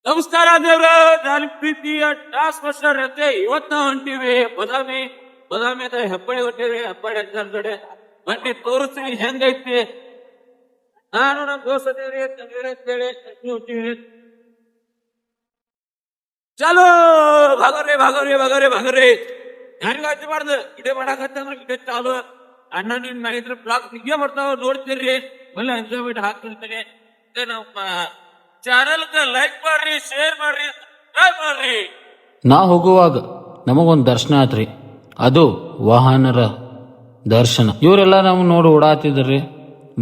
ನಮಸ್ಕಾರ ದೇವ್ರ, ನಾನು ಪ್ರೀತಿಯ ಟಾಸ್ಕ್ ಮಾಸ್ಟರ್ ಅಂತ ಇವತ್ತು ನಾವು ಹೊಂಟಿವಿ ಬದಾಮಿ ಬದಾಮಿ ಹೆಬ್ಬಳ್ಳಿ ಹೊಂಟಿವಿ. ಹೆಬ್ಬಳ್ಳಿ ಕಡೆ ಬನ್ನಿ ತೋರಿಸ್ತೀನಿ ಹೆಂಗೈತಿ. ನಾನು ನಮ್ ದೋಸ್ತ ದೇವ್ರಿ ಅಂತೇಳಿ ಹೊಂಟಿವಿ. ಚಲೋ ಭಾಗರಿ ಭಾಗರಿ ಭಾಗರಿ ಭಾಗರಿ ಹೆಂಗಾಯ್ತು ಮಾಡ್ದು ಇದೇ ಮಾಡಾಕತ್ತಂದ್ರೆ ಇದೇ ಚಾಲು. ಅಣ್ಣ ನಿನ್ ಮಾಡಿದ್ರೆ ಬ್ಲಾಗ್ ನಿಗ್ಗೆ ಬರ್ತಾವ ನೋಡ್ತೀರಿ, ಒಳ್ಳೆ ಎಂಜಾಯ್ಮೆಂಟ್ ಹಾಕ್ತಿರ್ತೀನಿ. ನಮ್ಮ ಚಾನಲ್ ಲೈಕ್ ಮಾಡ್ರಿ, ಶೇರ್ ಮಾಡ್ರಿ, ಸಬ್ಸ್ಕ್ರೈಬ್ ಮಾಡ್ರಿ. ನಾ ಹೋಗುವಾಗ ನಮಗೊಂದು ದರ್ಶನ ಆತ್ರಿ, ಅದು ವಾಹನರ ದರ್ಶನ. ಇವರೆಲ್ಲ ನಾವು ನೋಡಿ ಓಡಾತಿದ್ರಿ,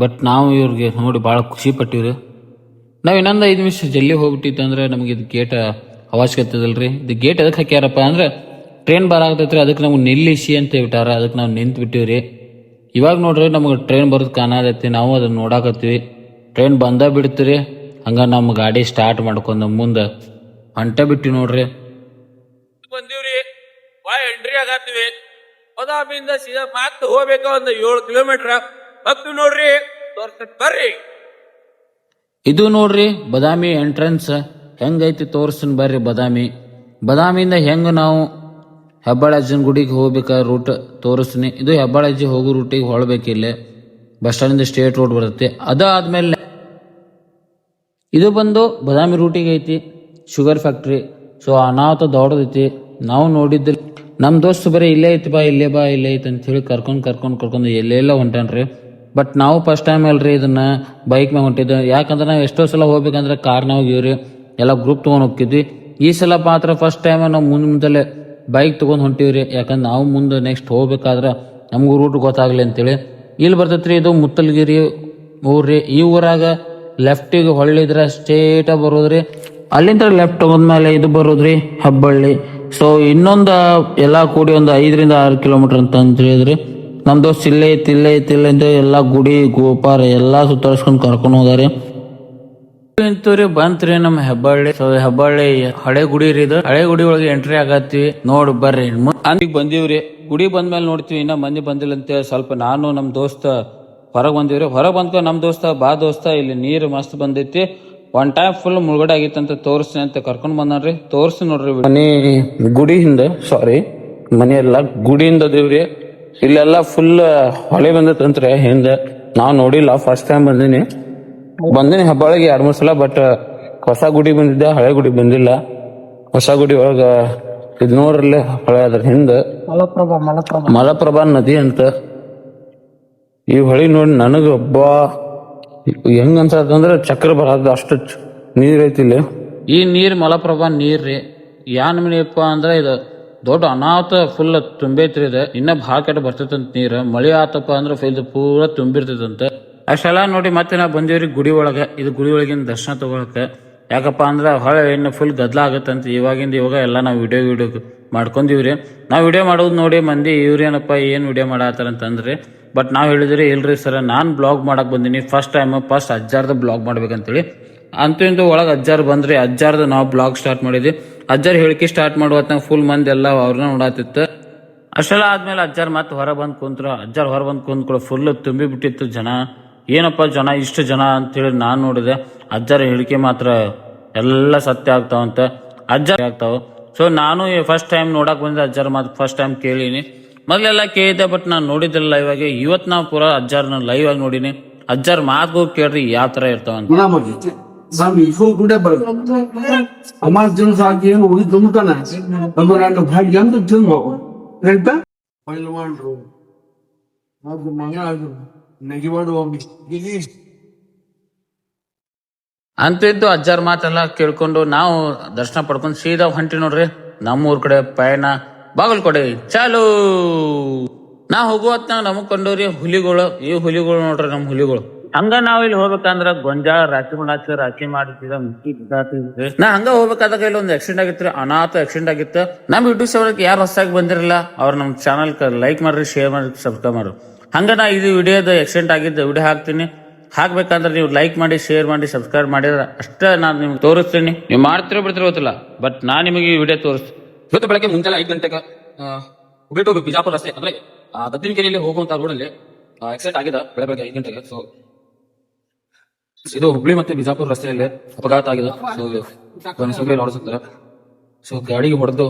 ಬಟ್ ನಾವು ಇವ್ರಿಗೆ ನೋಡಿ ಭಾಳ ಖುಷಿ ಪಟ್ಟಿವ್ರಿ. ನಾವು ಇನ್ನೊಂದು 5 ನಿಮಿಷ ಜಲ್ದಿ ಹೋಗ್ಬಿಟ್ಟಿತ್ತು ಅಂದ್ರೆ ನಮಗೆ ಇದು ಗೇಟ್ ಅವಶ್ಯಕತೆ ಇದಲ್ರಿ. ಇದು ಗೇಟ್ ಎದಕ್ಕೆ ಹಾಕ್ಯಾರಪ್ಪ ಅಂದ್ರೆ ಟ್ರೈನ್ ಬರಾಕತೈತ್ರಿ, ಅದಕ್ಕೆ ನಮ್ಗೆ ನಿಲ್ಲಿಸಿ ಅಂತ ಬಿಟ್ಟಾರ, ಅದಕ್ಕೆ ನಾವು ನಿಂತು ಬಿಟ್ಟಿವ್ರಿ. ಇವಾಗ ನೋಡ್ರಿ ನಮಗೆ ಟ್ರೈನ್ ಬರೋದು ಕಾಣತೈತಿ, ನಾವು ಅದನ್ನ ನೋಡಾಕತ್ತೀವಿ. ಟ್ರೈನ್ ಬಂದ ಬಿಡ್ತೀರಿ, ಹಂಗ ನಮ್ಮ ಗಾಡಿ ಸ್ಟಾರ್ಟ್ ಮಾಡ್ಕೊಂಡು ಮುಂದೆ ಹೊಂಟ ಬಿಟ್ಟು ನೋಡ್ರಿ. ಬಂದಿವ್ರಿ, ಎಂಟ್ರಿ ಆಗತ್ತೀವಿ. ಬದಾಮಿಯಿಂದ ಸೀದಾ ಮಾತ್ ಹೋಗ್ಬೇಕು, ಒಂದು 7 ಕಿಲೋಮೀಟರ್ ಹತ್ತು ನೋಡ್ರಿ, ಬರ್ರಿ. ಇದು ನೋಡ್ರಿ ಬದಾಮಿ ಎಂಟ್ರೆನ್ಸ್ ಹೆಂಗೈತಿ ತೋರ್ಸನ್ ಬರ್ರಿ. ಬದಾಮಿಯಿಂದ ಹೆಂಗ ನಾವು ಹೆಬ್ಬಾಳಜ್ಜನ ಗುಡಿಗೆ ಹೋಗ್ಬೇಕ ರೂಟ್ ತೋರಿಸ್ತೀನಿ. ಇದು ಹೆಬ್ಬಾಳಜ್ಜಿ ಹೋಗೋ ರೂಟಿಗೆ ಹೊಳ್ಬೇಕಿಲ್ಲ, ಬಸ್ ಸ್ಟ್ಯಾಂಡಿಂದ ಸ್ಟೇಟ್ ರೋಡ್ ಬರುತ್ತೆ. ಅದಾದ್ಮೇಲೆ ಇದು ಬಂದು ಬದಾಮಿ ರೂಟಿಗೆ ಐತಿ, ಶುಗರ್ ಫ್ಯಾಕ್ಟ್ರಿ. ಸೊ ಅನಾಹುತ ದೊಡ್ಡದೈತಿ. ನಾವು ನೋಡಿದ್ದ ನಮ್ಮ ದೋಸ್ತ್ ಬರೀ ಇಲ್ಲೇ ಐತಿ ಬಾ ಇಲ್ಲೇ ಬಾ ಇಲ್ಲೇ ಐತಿ ಅಂತ ಹೇಳಿ ಕರ್ಕೊಂಡು ಎಲ್ಲೆಲ್ಲ ಹೊಂಟಾನ್ರಿ. ಬಟ್ ನಾವು ಫಸ್ಟ್ ಟೈಮ್ ಅಲ್ರಿ ಇದನ್ನ ಬೈಕ್ ಮ್ಯಾಗ ಹೊಂಟಿದ್ದೆ. ಯಾಕಂದ್ರೆ ನಾವು ಎಷ್ಟೋ ಸಲ ಹೋಗ್ಬೇಕಂದ್ರೆ ಕಾರ್ನಾಗ ಹೋಗಿವ್ರಿ, ಎಲ್ಲ ಗ್ರೂಪ್ ತೊಗೊಂಡು ಹೋಗ್ತಿದ್ವಿ. ಈ ಸಲ ಮಾತ್ರ ಫಸ್ಟ್ ಟೈಮ್ ನಾವು ಮುಂದಲೆ ಬೈಕ್ ತೊಗೊಂಡು ಹೊಂಟಿವ್ರಿ. ಯಾಕಂದ್ರೆ ನಾವು ಮುಂದೆ ನೆಕ್ಸ್ಟ್ ಹೋಗ್ಬೇಕಾದ್ರೆ ನಮಗೂ ರೂಟ್ ಗೊತ್ತಾಗ್ಲಿ ಅಂತೇಳಿ. ಇಲ್ಲಿ ಬರ್ತೈತ್ರಿ ಇದು ಮುತ್ತಲ್ಗಿರಿ ಊರ್ರಿ. ಈ ಊರಾಗ ಲೆಫ್ಟಿಗೆ ಹೊಳ್ಳಿದ್ರೆ ಸ್ಟೇಟ ಬರೋದ್ರಿ, ಅಲ್ಲಿಂದ ಲೆಫ್ಟ್ ತಗೊಂಡ್ಮೇಲೆ ಇದು ಬರೋದ್ರಿ ಹೆಬ್ಬಳ್ಳಿ. ಸೊ ಇನ್ನೊಂದು ಎಲ್ಲಾ ಕೂಡಿ ಒಂದು 5-6 ಕಿಲೋಮೀಟರ್ ಅಂತ ಹೇಳಿದ್ರಿ. ನಮ್ ದೋಸ್ತ್ ಇಲ್ಲೇ ಐತಿ ಅಂತ ಎಲ್ಲಾ ಗುಡಿ ಗೋಪಾರ ಎಲ್ಲಾ ಸುತ್ತರಿಸ್ಕೊಂಡ್ ಕರ್ಕೊಂಡು ಹೋದಾರಿ. ಬಂತ್ರಿ ನಮ್ಮ ಹೆಬ್ಬಳ್ಳಿ. ಸೊ ಹೆಬ್ಬಳ್ಳಿ ಹಳೆ ಗುಡಿ ರೀ, ಇದು ಹಳೆ ಗುಡಿ ಒಳಗೆ ಎಂಟ್ರಿ ಆಗತ್ತೀವಿ. ನೋಡ್ ಬರ್ರಿ. ಅಂದಿಗೆ ಬಂದೀವ್ರಿ, ಗುಡಿ ಬಂದ್ಮೇಲೆ ನೋಡ್ತೀವಿ ಇನ್ನ ಮಂದಿ ಬಂದಿಲ್ಲ ಅಂತ ಸ್ವಲ್ಪ ನಾನು ನಮ್ ದೋಸ್ತ ಹೊರಗೆ ಬಂದಿವ್ರಿ. ಹೊರಗೆ ಬಂದ್ಕೊ ನಮ್ ದೋಸ್ತ ಇಲ್ಲಿ ನೀರು ಮಸ್ತ್ ಬಂದೈತಿ, ಒನ್ ಟೈಮ್ ಫುಲ್ ಮುಳುಗಡೆ ಆಗಿತ್ತಂತ ತೋರಿಸ್ತೀನಿ ಅಂತ ಕರ್ಕೊಂಡ್ ಬಂದ್ರಿ. ತೋರಿಸಿ ನೋಡ್ರಿ ಮನಿ ಗುಡಿಯಿಂದ, ಸಾರಿ ಮನೆಯಲ್ಲ ಗುಡಿಯಿಂದ ದೇವ್ರಿ. ಇಲ್ಲೆಲ್ಲ ಫುಲ್ ಹೊಳೆ ಬಂದೈತಂತ್ರಿ ಹಿಂದೆ. ನಾವ್ ನೋಡಿಲ್ಲ, ಫಸ್ಟ್ ಟೈಮ್ ಬಂದಿನಿ ಹೆಬ್ಬಾಳಿಗೆ 2-3 ಸಲ. ಬಟ್ ಹೊಸ ಗುಡಿ ಬಂದಿದ್ದೆ, ಹಳೆ ಗುಡಿ ಬಂದಿಲ್ಲ. ಹೊಸ ಗುಡಿ ಒಳಗ ಇದ್ ನೋಡ್ರಲ್ಲಿ ಹೊಳೆ ಅದ್ರ ಹಿಂದ ಮಲಪ್ರಭಾ ನದಿ ಅಂತ. ಈ ಹೊಳಿ ನೋಡಿ ನನಗ ಒಬ್ಬ ಹೆಂಗ ಅನ್ಸತ್ತಂದ್ರ ಚಕ್ರ ಬರದ ಅಷ್ಟು ನೀರ್ ಐತಿ ಇಲ್ಲಿ. ಈ ನೀರ್ ಮಲಪ್ರಭಾ ನೀರ್ರಿ. ಯಾನ್ ಮನಿಯಪ್ಪ ಅಂದ್ರ ಇದು ದೊಡ್ಡ ಅನಾಹುತ ಫುಲ್ ತುಂಬೈತ್ರಿ. ಇದು ಇನ್ನ ಭಾಳ ಕೆಟ್ಟ ಬರ್ತೈತಂತ ನೀರ್. ಮಳಿ ಆತಪ್ಪ ಅಂದ್ರ ಇದು ಪೂರಾ ತುಂಬಿರ್ತೈತಂತ. ಅಷ್ಟೆಲ್ಲ ನೋಡಿ ಮತ್ತೆ ನಾವು ಬಂದಿವ್ರಿ ಗುಡಿ ಒಳಗ. ಇದು ಗುಡಿ ಒಳಗಿನ ದರ್ಶನ ತಗೊಳಕ. ಯಾಕಪ್ಪ ಅಂದ್ರ ಹೊಳೆ ಇನ್ನು ಫುಲ್ ಗದ್ಲ ಆಗತ್ತಂತ. ಇವಾಗ ಎಲ್ಲ ನಾವು ವಿಡಿಯೋ ಮಾಡ್ಕೊಂಡಿವ್ರಿ. ನಾವು ವಿಡಿಯೋ ಮಾಡೋದು ನೋಡಿ ಮಂದಿ ಇವ್ರೇನಪ್ಪ ಏನ್ ವಿಡಿಯೋ ಮಾಡತ್ತಾರಂತಂದ್ರಿ. ಬಟ್ ನಾವ್ ಹೇಳಿದ್ರಿ ಇಲ್ರಿ ಸರ್, ನಾನ್ ಬ್ಲಾಗ್ ಮಾಡಕ್ ಬಂದಿನಿ ಫಸ್ಟ್ ಟೈಮ್, ಫಸ್ಟ್ ಅಜ್ಜಾರ್ದ ಬ್ಲಾಗ್ ಮಾಡ್ಬೇಕಂತೇಳಿ. ಅಂತೂ ಒಳಗೆ ಅಜ್ಜಾರ್ ಬಂದ್ರಿ. ಅಜ್ಜಾರ್ದ ನಾವು ಬ್ಲಾಗ್ ಸ್ಟಾರ್ಟ್ ಮಾಡಿದ್ವಿ. ಅಜ್ಜಾರ್ ಹೇಳಿಕೆ ಸ್ಟಾರ್ಟ್ ಮಾಡುವತ್ತ ಫುಲ್ ಮಂದಿ ಎಲ್ಲ ಅವ್ರನ್ನ ನೋಡಾತಿತ್ತು. ಅಷ್ಟೆಲ್ಲ ಆದ್ಮೇಲೆ ಅಜ್ಜಾರ್ ಮತ್ತೆ ಹೊರ ಬಂದ್ ಕುಂತ್ರ. ಅಜ್ಜಾರ್ ಹೊರ ಬಂದ್ ಕುಂತ್ಕೊಳ್ಳೋ ಫುಲ್ ತುಂಬಿ ಬಿಟ್ಟಿತ್ತು ಜನ. ಏನಪ್ಪ ಜನ ಇಷ್ಟು ಜನ ಅಂತೇಳಿ ನಾನ್ ನೋಡಿದೆ. ಅಜ್ಜಾರ ಹೇಳಿಕೆ ಮಾತ್ರ ಎಲ್ಲ ಸತ್ಯ ಆಗ್ತಾವಂತ, ಅಜ್ಜಾರ್ ಆಗ್ತಾವ. ಸೊ ನಾನು ಫಸ್ಟ್ ಟೈಮ್ ನೋಡಕ್ ಬಂದಿದ್ದೆ, ಅಜ್ಜಾರ್ ಮಾತು ಫಸ್ಟ್ ಟೈಮ್ ಕೇಳಿನಿ. ಮೊದ್ಲೆಲ್ಲ ಕೇಳಿದ್ದೆ, ಬಟ್ ನಾನು ನೋಡಿದ್ದಿಲ್ಲ ಲೈವ್ ಆಗಿ. ಇವತ್ತು ನಾವು ಪೂರಾ ಅಜ್ಜಾರ್ನ ಲೈವ್ ಆಗಿ ನೋಡಿನಿ. ಅಜ್ಜಾರ್ ಮಾತು ಕೇಳ್ರಿ ಯಾವ ತರ ಇರ್ತಾವಂತ. ಅಂತೂ ಅಜ್ಜಾರ್ ಮಾತೆಲ್ಲ ಕೇಳ್ಕೊಂಡು ನಾವು ದರ್ಶನ ಪಡ್ಕೊಂಡು ಸೀದಾ ಹೊಂಟಿ ನೋಡ್ರಿ ನಮ್ಮೂರ್ ಕಡೆ ಪಯಣ ಬಾಗಲಕೋಟೆ ಚಾಲು. ನಾ ಹೋಗುವತ್ ನಮಗ್ ಕೊಂಡವ್ರಿ ಹುಲಿಗಳು. ಈ ಹುಲಿಗಳು ನೋಡ್ರಿ ನಮ್ ಹುಲಿಗಳು. ಹಂಗ ನಾವ್ ಇಲ್ಲಿ ಹೋಗ್ಬೇಕಂದ್ರ ಗೊಂಜಾಳ ರಾಶಿ ಮಾಡ್ತಿದ್ದ. ನಾ ಹಂಗ ಹೋಗ್ಬೇಕಾದಾಗ ಇಲ್ಲಿ ಒಂದು ಆಕ್ಸಿಡೆಂಟ್ ಆಗಿತ್ತು, ಅನಾಥ ಆಕ್ಸಿಡೆಂಟ್ ಆಗಿತ್ತು. ನಮ್ ಯೂಟ್ಯೂಬ್ ಚಾನಲ್ ಯಾರು ಹೊಸದಾಗಿ ಬಂದಿರಲ್ಲ ಅವ್ರ ನಮ್ ಚಾನಲ್ ಲೈಕ್ ಮಾಡ್ರಿ, ಶೇರ್ ಮಾಡ್ರಿ, ಸಬ್ಸ್ಕ್ರೈಬ್ ಮಾಡ್ರಿ. ಹಂಗ ನಾ ಇದು ವಿಡಿಯೋದ ಆಕ್ಸಿಡೆಂಟ್ ಆಗಿದ್ದ ವಿಡಿಯೋ ಹಾಕ್ತೀನಿ. ಹಾಕ್ಬೇಕಂದ್ರೆ ನೀವು ಲೈಕ್ ಮಾಡಿ, ಶೇರ್ ಮಾಡಿ, ಸಬ್ಸ್ಕ್ರೈಬ್ ಮಾಡಿದ್ರೆ ಅಷ್ಟ ನಾನು ನಿಮ್ಗೆ ತೋರಿಸ್ತೀನಿ. ನೀವು ಮಾಡ್ತಿರೋ ಬಿಡ್ತಿರೋ ಗೊತ್ತಿಲ್ಲ, ಬಟ್ ನಾ ನಿಮಗೆ ಈ ವಿಡಿಯೋ ತೋರಿಸ್ತೀನಿ. ಇವತ್ತು ಬೆಳಗ್ಗೆ ಮುಂಜಾನೆ 5 ಗಂಟೆಗೆ ಹುಬ್ಳಿ ಬಿಜಾಪುರ ರಸ್ತೆ ಅಂದ್ರೆ ಗದ್ದಿನಕೆರೆಯಲ್ಲಿ ಹೋಗುವಂತ ರೋಡಲ್ಲಿ ಆಕ್ಸಿಡೆಂಟ್ ಆಗಿದೆ ಬೆಳಗ್ಗೆ 5 ಗಂಟೆಗೆ. ಸೊ ಇದು ಹುಬ್ಳಿ ಮತ್ತೆ ಬಿಜಾಪುರ ರಸ್ತೆಯಲ್ಲಿ ಅಪಘಾತ ಆಗಿದೆ. ಸೊ ಬನಶಂಕರಿ ಹೊಡೆಸುತ್ತಾರೆ. ಸೊ ಗಾಡಿಗೆ ಹೊಡೆದು